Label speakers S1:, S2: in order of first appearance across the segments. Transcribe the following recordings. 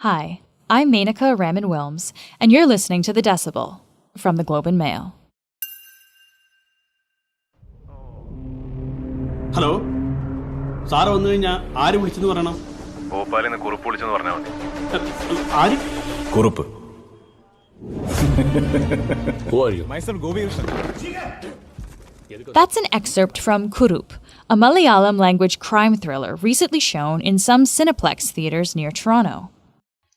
S1: Hi, I'm Menaka Raman-Wilms, and you're listening to The Decibel from the Globe and Mail.
S2: Hello? Sara vannu കഴിഞ്ഞാ ആര് വിളിച്ചെന്ന് പറയണം?
S3: ഭോപ്പാലിന്ന് കുറുപ്പ് വിളിച്ചെന്ന് പറഞ്ഞാൽ മതി.
S2: ആര്?
S3: Kurup.
S2: Who are you?
S3: Myself Gobi Richmond.
S1: That's an excerpt from Kurup, a Malayalam language crime thriller recently shown in some Cineplex theaters near Toronto.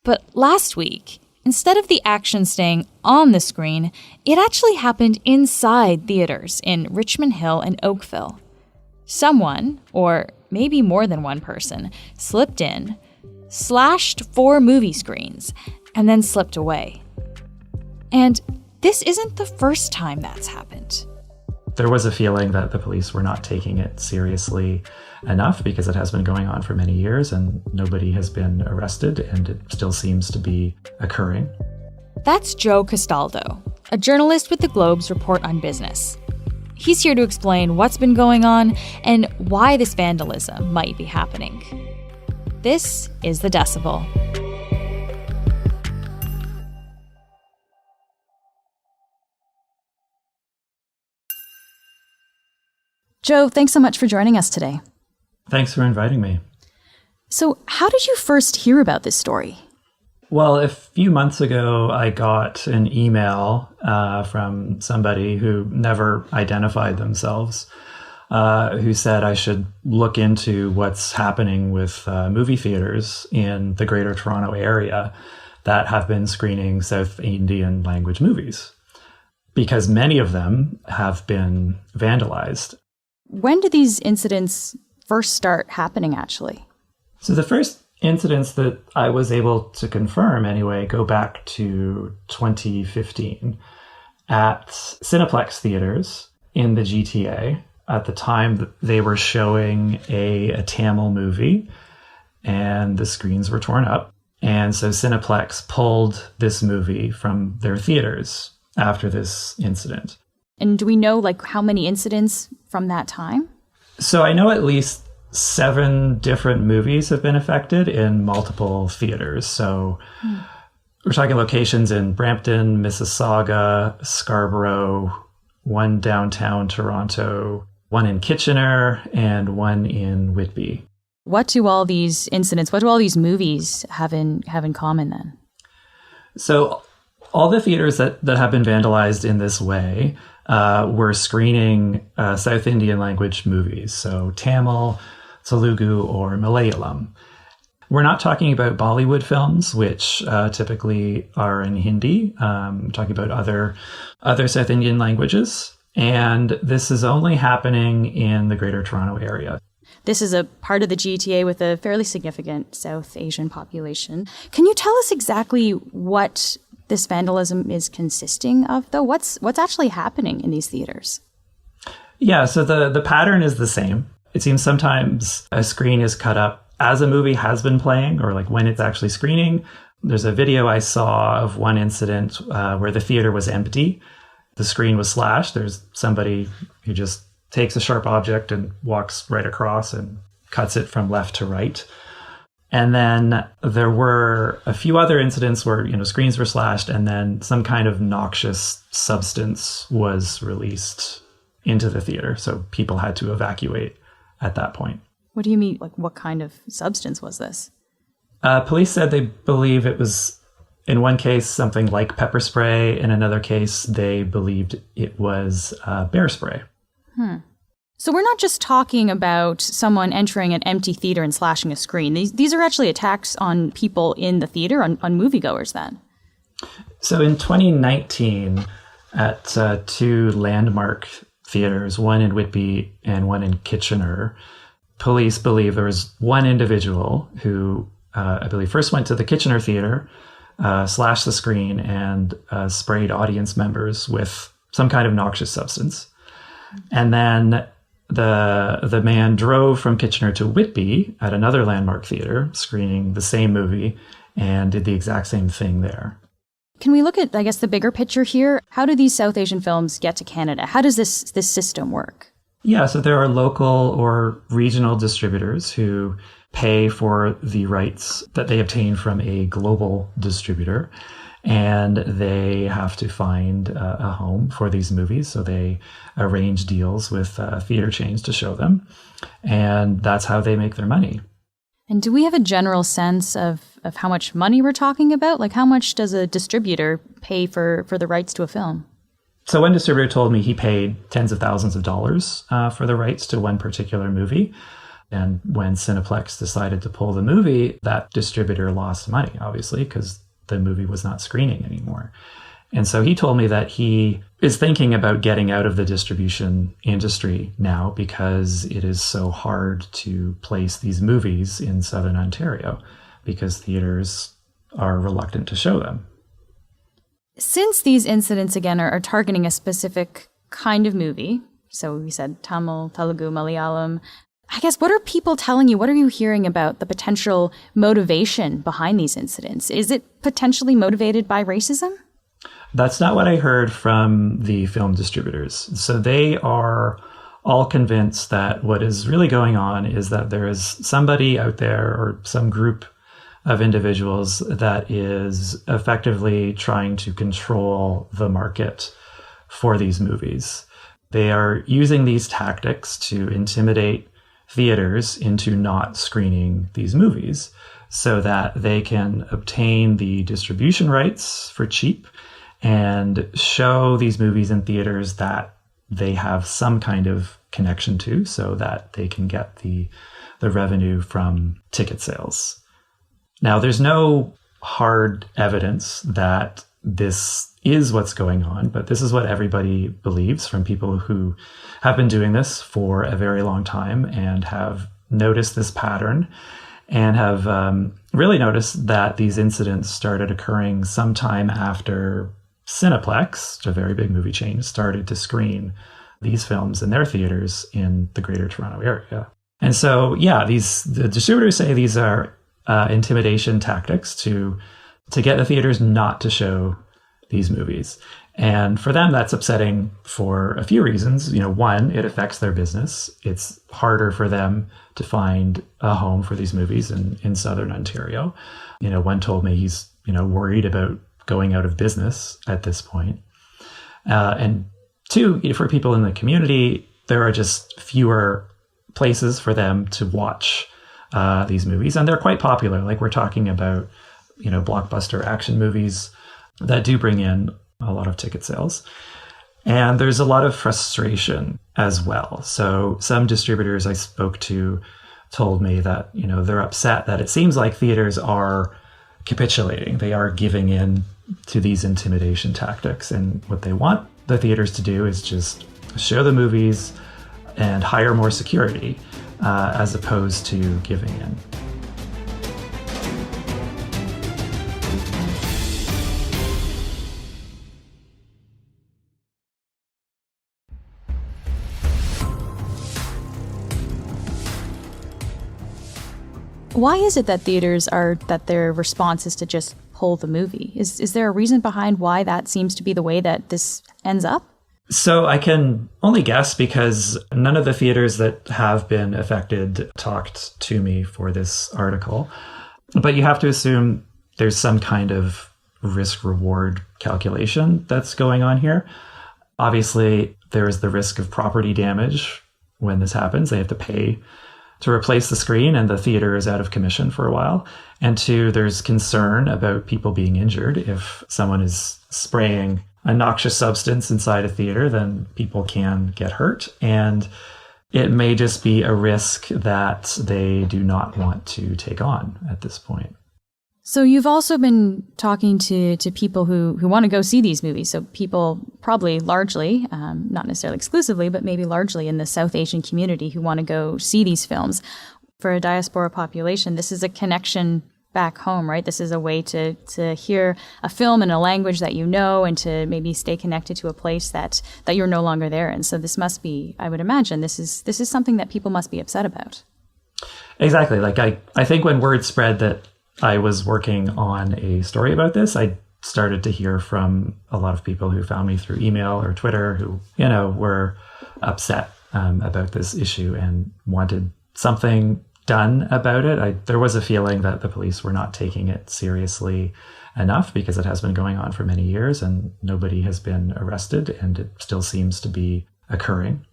S1: But last week, instead of the action staying on the screen, it actually happened inside theaters in Richmond Hill and Oakville. Someone, or maybe more than one person, slipped in, slashed 4 movie screens, and then slipped away. And this isn't the first time that's happened.
S4: There was a feeling that the police were not taking it seriously enough because it has been going on for many years and nobody has been arrested, and it still seems to be occurring.
S1: That's Joe Castaldo, a journalist with the Globe's Report on Business. He's here to explain what's been going on and why this vandalism might be happening. This is The Decibel. Joe, thanks so much for joining us today.
S4: Thanks for inviting me.
S1: So, how did you first hear about this story?
S4: Well, a few months ago, I got an email from somebody who never identified themselves, who said I should look into what's happening with movie theaters in the Greater Toronto area that have been screening South Indian language movies, because many of them have been vandalized.
S1: When did these incidents first start happening, actually?
S4: So the first incidents that I was able to confirm, anyway, go back to 2015 at Cineplex theaters in the GTA. At the time, they were showing a Tamil movie, and the screens were torn up. And so Cineplex pulled this movie from their theaters after this incident.
S1: And do we know, how many incidents from that time?
S4: So I know at least 7 different movies have been affected in multiple theaters. So we're talking locations in Brampton, Mississauga, Scarborough, one downtown Toronto, one in Kitchener, and one in Whitby.
S1: What do all these movies have in common then?
S4: So all the theaters that have been vandalized in this way were screening South Indian language movies, so Tamil, Telugu, or Malayalam. We're not talking about Bollywood films, which typically are in Hindi. We're talking about other South Indian languages, and this is only happening in the Greater Toronto area.
S1: This is a part of the GTA with a fairly significant South Asian population. Can you tell us exactly what this vandalism is consisting of, though? What's actually happening in these theaters?
S4: Yeah, so the pattern is the same. It seems sometimes a screen is cut up as a movie has been playing, or when it's actually screening. There's a video I saw of one incident where the theater was empty. The screen was slashed. There's somebody who just takes a sharp object and walks right across and cuts it from left to right. And then there were a few other incidents where, screens were slashed and then some kind of noxious substance was released into the theater. So people had to evacuate at that point.
S1: What do you mean? What kind of substance was this?
S4: Police said they believe it was, in one case, something like pepper spray. In another case, they believed it was bear spray.
S1: So we're not just talking about someone entering an empty theater and slashing a screen. These are actually attacks on people in the theater, on moviegoers then.
S4: So in 2019, at 2 landmark theaters, one in Whitby and one in Kitchener, police believe there was one individual who, I believe, first went to the Kitchener theater, slashed the screen, and sprayed audience members with some kind of noxious substance. And then the man drove from Kitchener to Whitby at another landmark theater, screening the same movie, and did the exact same thing there.
S1: Can we look at, the bigger picture here? How do these South Asian films get to Canada? How does this system work?
S4: Yeah, so there are local or regional distributors who pay for the rights that they obtain from a global distributor. And they have to find a home for these movies. So they arrange deals with theater chains to show them. And that's how they make their money.
S1: And do we have a general sense of how much money we're talking about? Like, how much does a distributor pay for the rights to a film?
S4: So one distributor told me he paid tens of thousands of dollars for the rights to one particular movie. And when Cineplex decided to pull the movie, that distributor lost money, obviously, because the movie was not screening anymore. And so he told me that he is thinking about getting out of the distribution industry now because it is so hard to place these movies in Southern Ontario because theaters are reluctant to show them.
S1: Since these incidents, again, are targeting a specific kind of movie, so we said Tamil, Telugu, Malayalam, I guess, what are people telling you? What are you hearing about the potential motivation behind these incidents? Is it potentially motivated by racism?
S4: That's not what I heard from the film distributors. So they are all convinced that what is really going on is that there is somebody out there or some group of individuals that is effectively trying to control the market for these movies. They are using these tactics to intimidate theaters into not screening these movies so that they can obtain the distribution rights for cheap and show these movies in theaters that they have some kind of connection to so that they can get the revenue from ticket sales. Now, there's no hard evidence that this is what's going on, but this is what everybody believes from people who have been doing this for a very long time and have noticed this pattern and have really noticed that these incidents started occurring sometime after Cineplex, a very big movie chain, started to screen these films in their theaters in the Greater Toronto Area. And so, yeah, the distributors say these are intimidation tactics to get the theaters not to show these movies. And for them, that's upsetting for a few reasons. One, it affects their business. It's harder for them to find a home for these movies in Southern Ontario. One told me he's, worried about going out of business at this point. And two, for people in the community, there are just fewer places for them to watch these movies. And they're quite popular. Like we're talking about, blockbuster action movies that do bring in a lot of ticket sales. And there's a lot of frustration as well. So some distributors I spoke to told me that, they're upset that it seems like theaters are capitulating. They are giving in to these intimidation tactics. And what they want the theaters to do is just show the movies and hire more security as opposed to giving in.
S1: Why is it that that their response is to just pull the movie? Is there a reason behind why that seems to be the way that this ends up?
S4: So I can only guess because none of the theaters that have been affected talked to me for this article. But you have to assume there's some kind of risk-reward calculation that's going on here. Obviously, there is the risk of property damage when this happens. They have to pay to replace the screen and the theater is out of commission for a while. And two, there's concern about people being injured. If someone is spraying a noxious substance inside a theater, then people can get hurt. And it may just be a risk that they do not want to take on at this point.
S1: So you've also been talking to people who want to go see these movies. So people probably largely, not necessarily exclusively, but maybe largely in the South Asian community who want to go see these films. For a diaspora population, this is a connection back home, right? This is a way to hear a film in a language that you know and to maybe stay connected to a place that you're no longer there in. So this must be, I would imagine, this is something that people must be upset about.
S4: Exactly. Like I think when word spread that I was working on a story about this, I started to hear from a lot of people who found me through email or Twitter who, were upset about this issue and wanted something done about it. There was a feeling that the police were not taking it seriously enough because it has been going on for many years and nobody has been arrested, and it still seems to be occurring.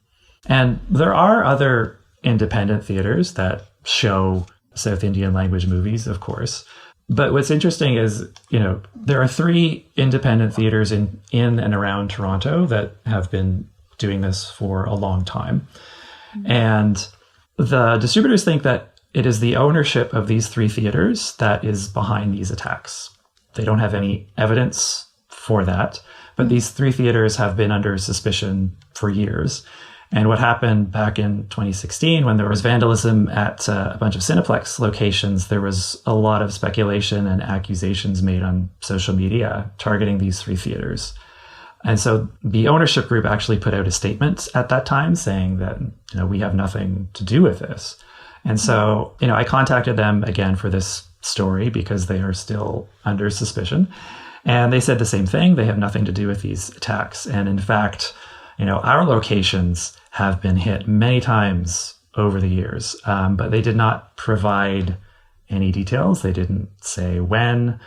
S4: And there are other independent theaters that show South Indian language movies, of course. But what's interesting is, there are 3 independent theaters in and around Toronto that have been doing this for a long time. Mm-hmm. And the distributors think that it is the ownership of these 3 theaters that is behind these attacks. They don't have any evidence for that, but these 3 theaters have been under suspicion for years. And what happened back in 2016 when there was vandalism at a bunch of Cineplex locations, there was a lot of speculation and accusations made on social media targeting these 3 theaters. And so the ownership group actually put out a statement at that time saying that, we have nothing to do with this. And so, I contacted them again for this story because they are still under suspicion. And they said the same thing. They have nothing to do with these attacks. And in fact, our locations have been hit many times over the years, but they did not provide any details. They didn't say when.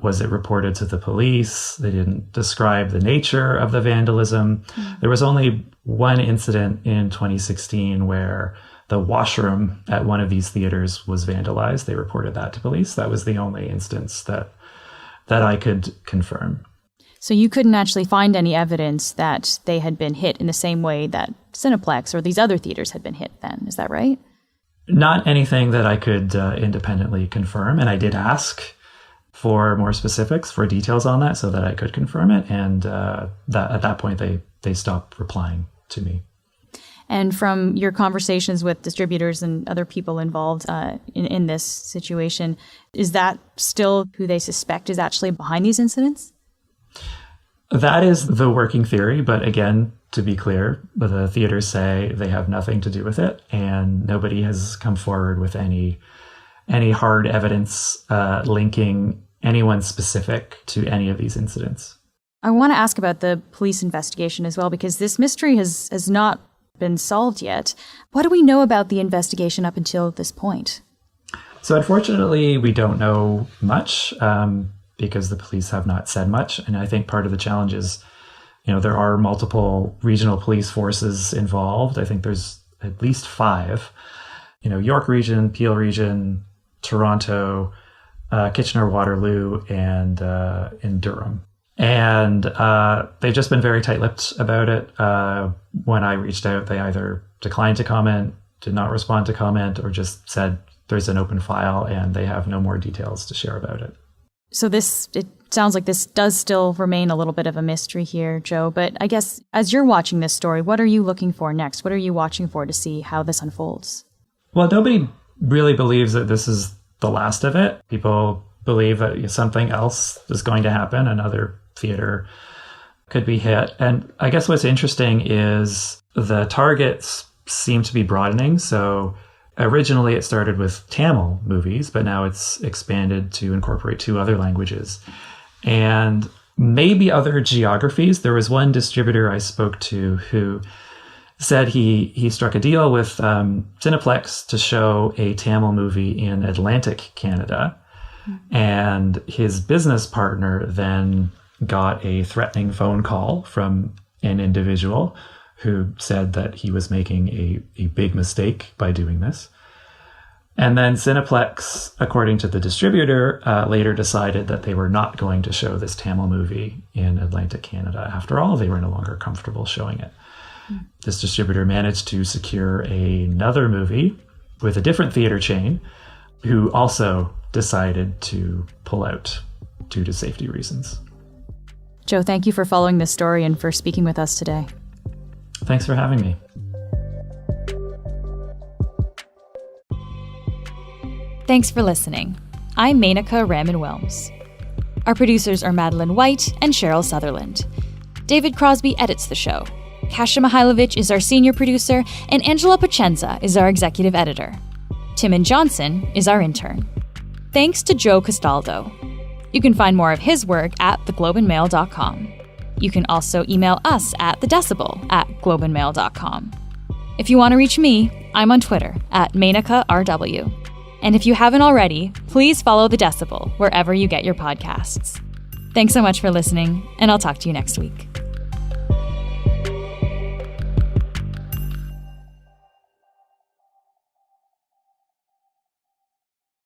S4: Was it reported to the police? They didn't describe the nature of the vandalism. There was only one incident in 2016 where the washroom at one of these theaters was vandalized. They reported that to police. That was the only instance that I could confirm.
S1: So you couldn't actually find any evidence that they had been hit in the same way that Cineplex or these other theaters had been hit then, is that right?
S4: Not anything that I could independently confirm. And I did ask for more specifics, for details on that so that I could confirm it. And at that point, they stopped replying to me.
S1: And from your conversations with distributors and other people involved in this situation, is that still who they suspect is actually behind these incidents?
S4: That is the working theory. But again, to be clear, the theaters say they have nothing to do with it. And nobody has come forward with any hard evidence linking anyone specific to any of these incidents.
S1: I want to ask about the police investigation as well, because this mystery has not been solved yet. What do we know about the investigation up until this point?
S4: So unfortunately, we don't know much because the police have not said much. And I think part of the challenge is, there are multiple regional police forces involved. I think there's at least 5, York Region, Peel Region, Toronto, Kitchener-Waterloo, and in Durham. And they've just been very tight-lipped about it. When I reached out, they either declined to comment, did not respond to comment, or just said there's an open file and they have no more details to share about it.
S1: So it sounds like this does still remain a little bit of a mystery here, Joe. But I guess as you're watching this story, what are you looking for next? What are you watching for to see how this unfolds?
S4: Well, nobody really believes that this is the last of it. People believe that something else is going to happen. Another theater could be hit. And I guess what's interesting is the targets seem to be broadening. So originally it started with Tamil movies, but now it's expanded to incorporate 2 other languages and maybe other geographies. There was one distributor I spoke to who said he struck a deal with Cineplex to show a Tamil movie in Atlantic Canada. And his business partner then got a threatening phone call from an individual who said that he was making a big mistake by doing this. And then Cineplex, according to the distributor, later decided that they were not going to show this Tamil movie in Atlantic Canada. After all, they were no longer comfortable showing it. This distributor managed to secure another movie with a different theater chain who also decided to pull out due to safety reasons.
S1: Joe, thank you for following this story and for speaking with us today.
S4: Thanks for having me.
S1: Thanks for listening. I'm Menaka Raman-Wilms. Our producers are Madeline White and Cheryl Sutherland. David Crosby edits the show. Kasia Mihailovich is our senior producer, and Angela Pacenza is our executive editor. Timon Johnson is our intern. Thanks to Joe Castaldo. You can find more of his work at theglobeandmail.com. You can also email us at thedecibel@globeandmail.com. If you want to reach me, I'm on Twitter at MainicaRW. And if you haven't already, please follow The Decibel wherever you get your podcasts. Thanks so much for listening, and I'll talk to you next week.